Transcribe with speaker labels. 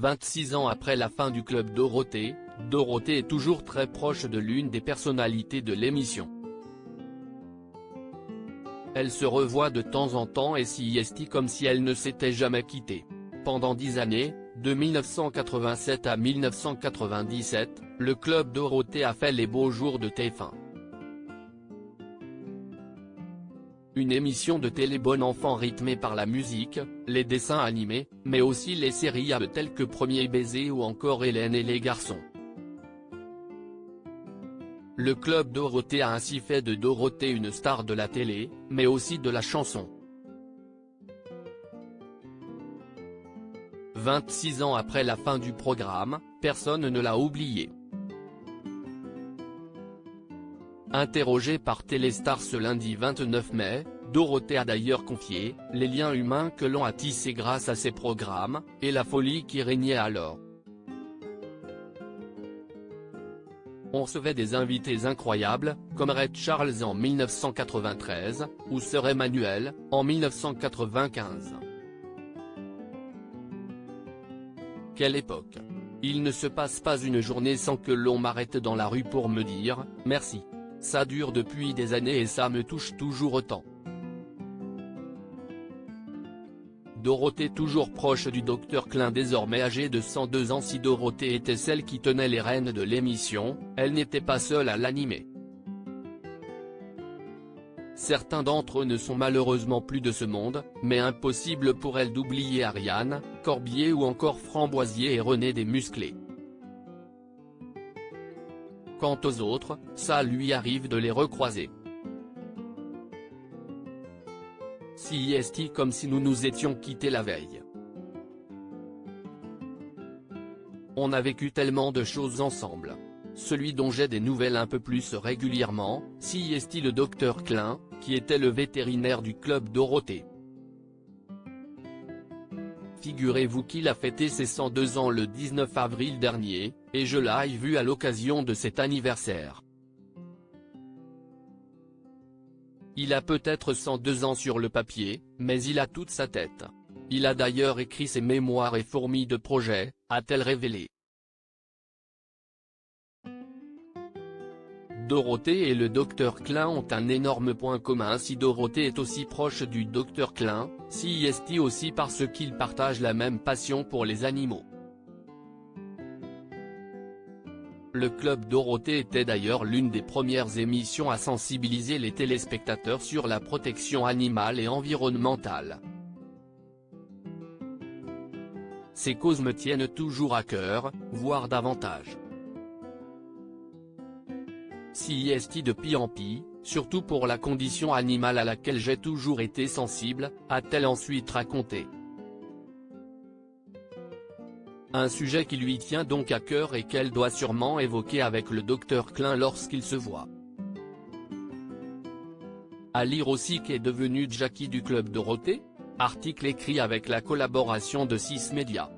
Speaker 1: 26 ans après la fin du Club Dorothée, Dorothée est toujours très proche de l'une des personnalités de l'émission. Elle se revoit de temps en temps et s'y est comme si elle ne s'était jamais quittée. Pendant 10 années, de 1987 à 1997, le Club Dorothée a fait les beaux jours de TF1. Une émission de télé bon enfant rythmée par la musique, les dessins animés, mais aussi les séries telles que Premier baiser ou encore Hélène et les garçons. Le Club Dorothée a ainsi fait de Dorothée une star de la télé, mais aussi de la chanson. 26 ans après la fin du programme, personne ne l'a oubliée. Interrogée par Téléstar ce lundi 29 mai, Dorothée a d'ailleurs confié « les liens humains que l'on a tissés grâce à ces programmes, et la folie qui régnait alors. On recevait des invités incroyables, comme Ray Charles en 1993, ou Sœur Emmanuelle, en 1995. Quelle époque! Il ne se passe pas une journée sans que l'on m'arrête dans la rue pour me dire « merci ». Ça dure depuis des années et ça me touche toujours autant. Dorothée toujours proche du Dr Klein désormais âgé de 102 ans. Si Dorothée était celle qui tenait les rênes de l'émission, elle n'était pas seule à l'animer. Certains d'entre eux ne sont malheureusement plus de ce monde, mais impossible pour elle d'oublier Ariane, Corbier ou encore Framboisier et René des Musclés. Quant aux autres, ça lui arrive de les recroiser. Si est comme si nous nous étions quittés la veille. On a vécu tellement de choses ensemble. Celui dont j'ai des nouvelles un peu plus régulièrement, si est le Dr Klein, qui était le vétérinaire du Club Dorothée. Figurez-vous qu'il a fêté ses 102 ans le 19 avril dernier, et je l'ai vu à l'occasion de cet anniversaire. Il a peut-être 102 ans sur le papier, mais il a toute sa tête. Il a d'ailleurs écrit ses mémoires et fourmi de projets, a-t-elle révélé. Dorothée et le Dr Klein ont un énorme point commun. Si Dorothée est aussi proche du Dr Klein, si est aussi parce qu'ils partagent la même passion pour les animaux. Le Club Dorothée était d'ailleurs l'une des premières émissions à sensibiliser les téléspectateurs sur la protection animale et environnementale. Ces causes me tiennent toujours à cœur, voire davantage. Si est de pis en pis, surtout pour la condition animale à laquelle j'ai toujours été sensible, a-t-elle ensuite raconté. Un sujet qui lui tient donc à cœur et qu'elle doit sûrement évoquer avec le Dr Klein lorsqu'ils se voient. À lire aussi qu'est devenue Jackie du Club Dorothée, article écrit avec la collaboration de 6 médias.